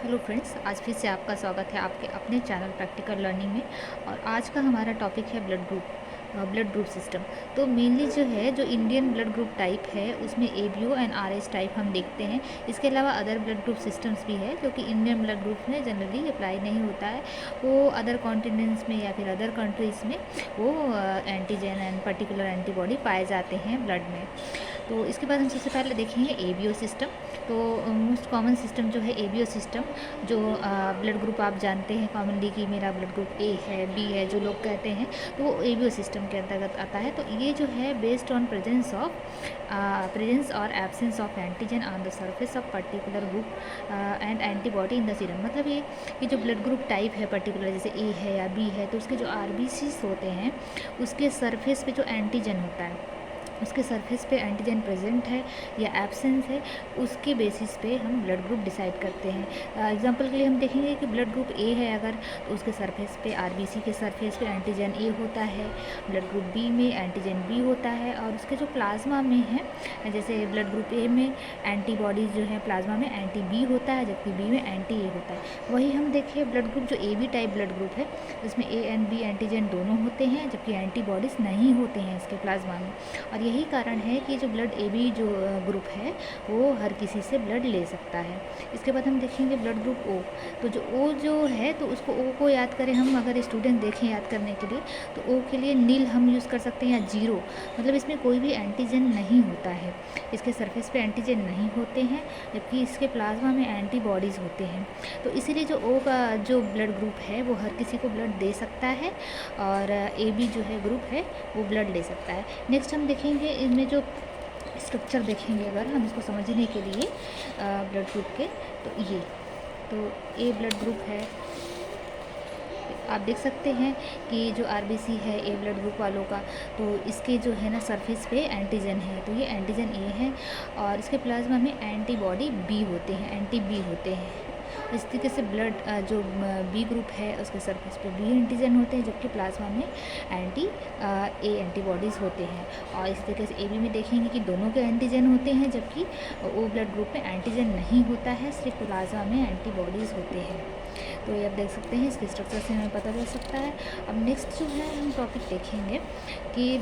Hello friends, आज फिर से आपका स्वागत है आपके अपने चैनल प्रैक्टिकल लर्निंग में। और आज का हमारा टॉपिक है ब्लड ग्रुप सिस्टम। तो मेनली जो है जो इंडियन ब्लड ग्रुप टाइप है उसमें एबीओ एंड आरएच टाइप हम देखते हैं। इसके अलावा अदर ब्लड ग्रुप सिस्टम्स भी है जो कि इंडियन ब्लड ग्रुप में जनरली अप्लाई नहीं होता है। वो अदर कॉन्टिनेंट्स में या फिर अदर कंट्रीज़ में वो एंटीजन एंड पर्टिकुलर एंटीबॉडी पाए जाते हैं ब्लड में। तो इसके बाद हम सबसे पहले देखेंगे एबीओ सिस्टम। तो मोस्ट कॉमन सिस्टम जो है एबीओ सिस्टम, जो ब्लड ग्रुप आप जानते हैं कॉमनली कि मेरा ब्लड ग्रुप ए है, बी है, जो लोग कहते हैं, तो वो एबीओ सिस्टम के अंतर्गत आता है। तो ये जो है बेस्ड ऑन प्रेजेंस और absence of antigen on the surface of particular group and antibody in the serum. मतलब ये कि जो ब्लड ग्रुप टाइप है पर्टिकुलर, जैसे ए है या बी है, तो उसके जो आरबीसीज होते हैं उसके सरफेस पे जो एंटीजन होता है, उसके सरफेस पे एंटीजन प्रेजेंट है या एब्सेंस है, उसके बेसिस पे हम ब्लड ग्रुप डिसाइड करते हैं। एग्जांपल के लिए हम देखेंगे कि ब्लड ग्रुप ए है अगर, तो उसके सरफेस पे आरबीसी के सरफेस पे एंटीजन ए होता है। ब्लड ग्रुप बी में एंटीजन बी होता है, और उसके जो प्लाज्मा में है, जैसे ब्लड ग्रुप ए में एंटीबॉडीज़ जो है प्लाज्मा में एंटी बी होता है, जबकि बी में एंटी ए होता है। वही हम देखें ब्लड ग्रुप जो A B type blood group है, जिसमें ए एंड बी एंटीजन दोनों होते हैं, जबकि एंटीबॉडीज़ नहीं होते हैं इसके प्लाज्मा में। और यही कारण है कि जो ब्लड ए बी जो ग्रुप है वो हर किसी से ब्लड ले सकता है। इसके बाद हम देखेंगे ब्लड ग्रुप ओ। तो जो ओ जो है, तो उसको ओ को याद करें हम, अगर स्टूडेंट देखें याद करने के लिए, तो ओ के लिए नील हम यूज़ कर सकते हैं या जीरो। मतलब इसमें कोई भी एंटीजन नहीं होता है, इसके सरफेस पे एंटीजन नहीं होते हैं, जबकि इसके प्लाज्मा में एंटीबॉडीज़ होते हैं। तो इसीलिए जो ओ का जो ब्लड ग्रुप है वो हर किसी को ब्लड दे सकता है, और ए बी जो है ग्रुप है वो ब्लड ले सकता है। नेक्स्ट हम देखेंगे इनमें जो स्ट्रक्चर देखेंगे अगर हम इसको समझने के लिए ब्लड ग्रुप के, तो ए ब्लड ग्रुप है। आप देख सकते हैं कि जो आरबीसी है ए ब्लड ग्रुप वालों का, तो इसके जो है ना सरफेस पे एंटीजन है, तो ये एंटीजन ए है, और इसके प्लाज्मा में एंटीबॉडी बी होते हैं, एंटी बी होते हैं। इस तरीके से ब्लड जो बी ग्रुप है उसके सरफेस पे बी एंटीजन होते हैं, जबकि प्लाज्मा में एंटी ए एंटीबॉडीज़ होते हैं। और इस तरीके से ए बी में देखेंगे कि दोनों के एंटीजन होते हैं, जबकि ओ ब्लड ग्रुप में एंटीजन नहीं होता है, सिर्फ प्लाज्मा में एंटीबॉडीज़ होते हैं। तो ये आप देख सकते हैं, इसके स्ट्रक्चर से हमें पता चल सकता है। अब नेक्स्ट जो है हम टॉपिक देखेंगे कि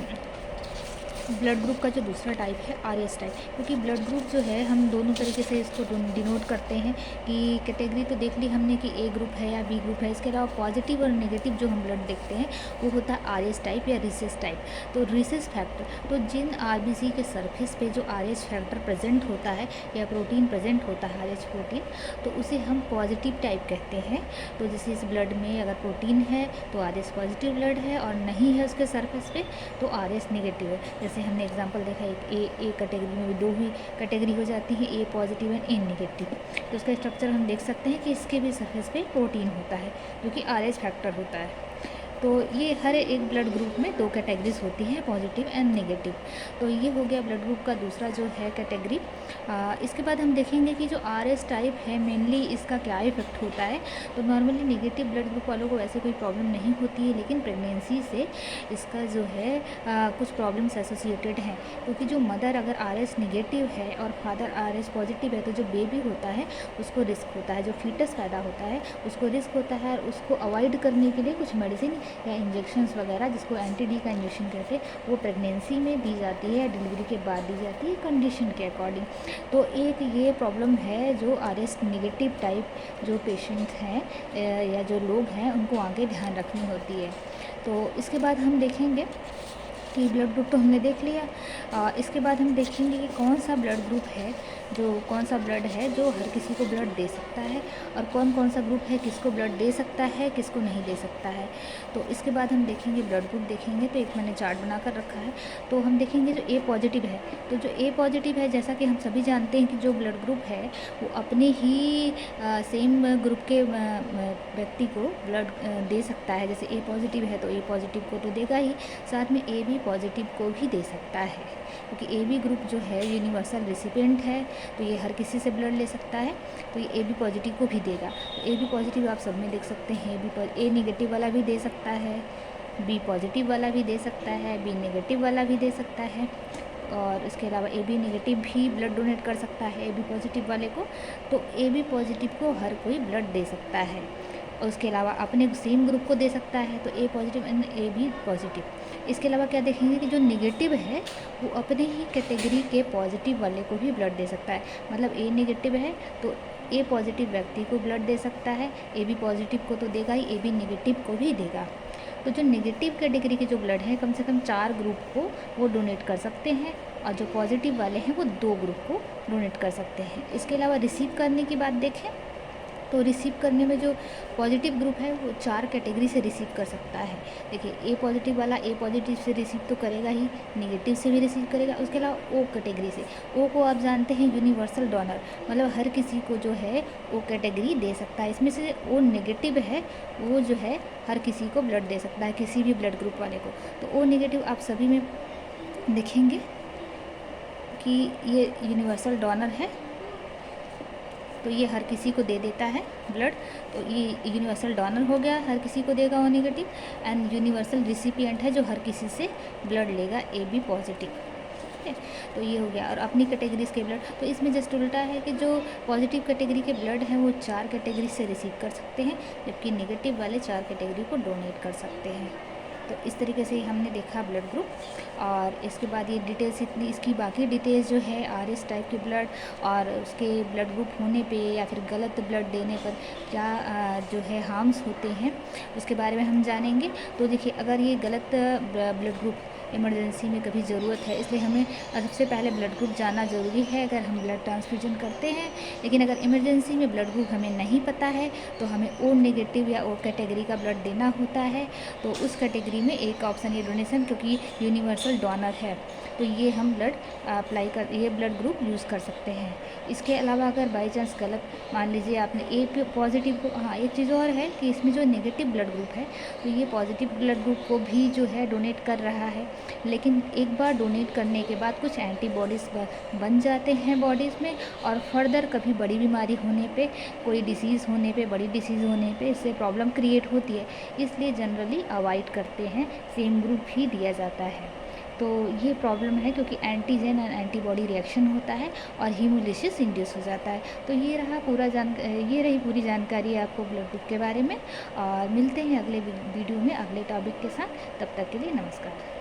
ब्लड ग्रुप का जो दूसरा टाइप है आर एस टाइप। क्योंकि ब्लड ग्रुप जो है हम दोनों तरीके से इसको डिनोट करते हैं कि कैटेगरी तो देख ली हमने कि ए ग्रुप है या बी ग्रुप है, इसके अलावा पॉजिटिव और नेगेटिव जो हम ब्लड देखते हैं वो होता है आर एस टाइप या रिसेस टाइप। तो रिसेस फैक्टर, तो जिन आर बी सी के सरफेस पे जो आर एस फैक्टर प्रेजेंट होता है या प्रोटीन प्रेजेंट होता है, आर एच प्रोटीन, तो उसे हम पॉजिटिव टाइप कहते हैं। तो जैसे इस ब्लड में अगर प्रोटीन है तो आर एस पॉजिटिव ब्लड है, और नहीं है उसके सरफेस पे तो आर एस नेगेटिव है। जैसे हमने एग्जांपल देखा, एक ए कैटेगरी में भी दो ही कैटेगरी हो जाती है, ए पॉजिटिव एंड ए नेगेटिव। तो उसका स्ट्रक्चर हम देख सकते हैं कि इसके भी सरफेस पे प्रोटीन होता है जो कि आर एच फैक्टर होता है। तो ये हर एक ब्लड ग्रुप में दो कैटेगरीज होती हैं, पॉजिटिव एंड नेगेटिव। तो ये हो गया ब्लड ग्रुप का दूसरा जो है कैटेगरी। इसके बाद हम देखेंगे कि जो आर एस टाइप है मेनली इसका क्या इफेक्ट होता है। तो नॉर्मली नेगेटिव ब्लड ग्रुप वालों को वैसे कोई प्रॉब्लम नहीं होती है, लेकिन प्रेगनेंसी से इसका जो है कुछ प्रॉब्लम्स एसोसिएटेड हैं। क्योंकि जो मदर अगर आर एस नेगेटिव है और फादर आर एस पॉजिटिव है, तो जो बेबी होता है उसको रिस्क होता है, जो फीटस पैदा होता है उसको रिस्क होता है। और उसको अवॉइड करने के लिए कुछ मेडिसिन या इंजेक्शंस वगैरह, जिसको एंटी डी का इंजेक्शन कहते हैं, वो प्रेगनेंसी में दी जाती है या डिलीवरी के बाद दी जाती है कंडीशन के अकॉर्डिंग। तो एक ये प्रॉब्लम है जो आर एस नेगेटिव टाइप जो पेशेंट हैं या जो लोग हैं उनको आगे ध्यान रखनी होती है। तो इसके बाद हम देखेंगे कि ब्लड ग्रुप तो हमने देख लिया। इसके बाद हम देखेंगे कि कौन सा ब्लड ग्रुप है, कौन सा ब्लड है जो हर किसी को ब्लड दे सकता है, और कौन कौन सा ग्रुप है किसको ब्लड दे सकता है किसको नहीं दे सकता है। तो इसके बाद हम देखेंगे ब्लड ग्रुप देखेंगे। तो एक मैंने चार्ट बना कर रखा है, तो हम देखेंगे जो ए पॉजिटिव है। तो जो ए पॉजिटिव है, जैसा कि हम सभी जानते हैं कि जो ब्लड ग्रुप है वो अपने ही सेम ग्रुप के व्यक्ति को ब्लड दे सकता है। जैसे ए पॉजिटिव है तो ए पॉजिटिव को तो देगा ही, साथ में ए बी पॉजिटिव को भी दे सकता है, क्योंकि ए बी ग्रुप जो है यूनिवर्सल रेसिपिएंट है, तो ये हर किसी से ब्लड ले सकता है। तो ये ए बी पॉजिटिव को भी देगा। तो ए बी पॉजिटिव आप सब में देख सकते हैं, ए नेगेटिव वाला भी दे सकता है, बी पॉजिटिव वाला भी दे सकता है, बी नेगेटिव वाला भी दे सकता है, और इसके अलावा ए बी नेगेटिव भी ब्लड डोनेट कर सकता है ए बी पॉजिटिव वाले को। तो ए बी पॉजिटिव को हर कोई ब्लड दे सकता है, और उसके अलावा अपने सेम ग्रुप को दे सकता है, तो A positive and A B positive. इसके अलावा क्या देखेंगे कि जो नेगेटिव है वो अपने ही कैटेगरी के पॉजिटिव वाले को भी ब्लड दे सकता है। मतलब ए नेगेटिव है तो ए पॉजिटिव व्यक्ति को ब्लड दे सकता है, ए बी पॉजिटिव को तो देगा ही, ए बी नेगेटिव को भी देगा। तो जो नेगेटिव कैटेगरी के जो ब्लड हैं कम से कम 4 ग्रुप को वो डोनेट कर सकते हैं, और जो पॉजिटिव वाले हैं वो 2 ग्रुप को डोनेट कर सकते हैं। इसके अलावा रिसीव करने की बात देखें तो रिसीव करने में जो पॉजिटिव ग्रुप है वो 4 कैटेगरी से रिसीव कर सकता है। देखिए ए पॉजिटिव वाला ए पॉजिटिव से रिसीव तो करेगा ही, नेगेटिव से भी रिसीव करेगा। उसके अलावा ओ कैटेगरी से, ओ को आप जानते हैं यूनिवर्सल डोनर, मतलब हर किसी को जो है ओ कैटेगरी दे सकता है। इसमें से ओ नेगेटिव है वो जो है हर किसी को ब्लड दे सकता है, किसी भी ब्लड ग्रुप वाले को। तो ओ नेगेटिव आप सभी में देखेंगे कि ये यूनिवर्सल डोनर है, तो ये हर किसी को दे देता है ब्लड। तो ये यूनिवर्सल डोनर हो गया, हर किसी को देगा O negative. And universal recipient है जो हर किसी से ब्लड लेगा ए बी पॉजिटिव। ठीक है, तो ये हो गया। और अपनी कैटेगरीज के ब्लड, तो इसमें जस्ट उल्टा है कि जो पॉजिटिव कैटेगरी के ब्लड हैं वो 4 कैटेगरी से रिसीव कर सकते हैं, जबकि नेगेटिव वाले 4 कैटेगरी को डोनेट कर सकते हैं। तो इस तरीके से हमने देखा ब्लड ग्रुप। और इसके बाद ये डिटेल्स इतनी, इसकी बाकी डिटेल्स जो है आर एस टाइप के ब्लड और उसके ब्लड ग्रुप होने पे या फिर गलत ब्लड देने पर क्या जो है हार्म्स होते हैं उसके बारे में हम जानेंगे। तो देखिए, अगर ये गलत ब्लड ग्रुप इमरजेंसी में कभी ज़रूरत है, इसलिए हमें सबसे पहले ब्लड ग्रुप जानना ज़रूरी है अगर हम ब्लड ट्रांसफ्यूजन करते हैं। लेकिन अगर इमरजेंसी में ब्लड ग्रुप हमें नहीं पता है तो हमें ओ नेगेटिव या ओ कैटेगरी का ब्लड देना होता है। तो उस कैटेगरी में एक ऑप्शन ये डोनेशन, क्योंकि यूनिवर्सल डोनर है तो ये हम ब्लड अप्लाई कर, ये ब्लड ग्रुप यूज़ कर सकते हैं। इसके अलावा अगर बाई चांस गलत मान लीजिए आपने ए पॉजिटिव को, हाँ एक चीज़ और है कि इसमें जो नेगेटिव ब्लड ग्रुप है तो ये पॉजिटिव ब्लड ग्रुप को भी जो है डोनेट कर रहा है, लेकिन एक बार डोनेट करने के बाद कुछ एंटीबॉडीज़ बन जाते हैं बॉडीज़ में, और फर्दर कभी बड़ी बीमारी होने पे, कोई डिसीज़ होने पे, बड़ी डिसीज़ होने पे इससे प्रॉब्लम क्रिएट होती है। इसलिए जनरली अवॉइड करते हैं, सेम ग्रुप ही दिया जाता है। तो ये प्रॉब्लम है क्योंकि एंटीजन एंड एंटीबॉडी रिएक्शन होता है और हीमोलिसिस इंड्यूस हो जाता है। तो ये रही पूरी जानकारी आपको ब्लड ग्रुप के बारे में। और मिलते हैं अगले वीडियो में अगले टॉपिक के साथ। तब तक के लिए नमस्कार।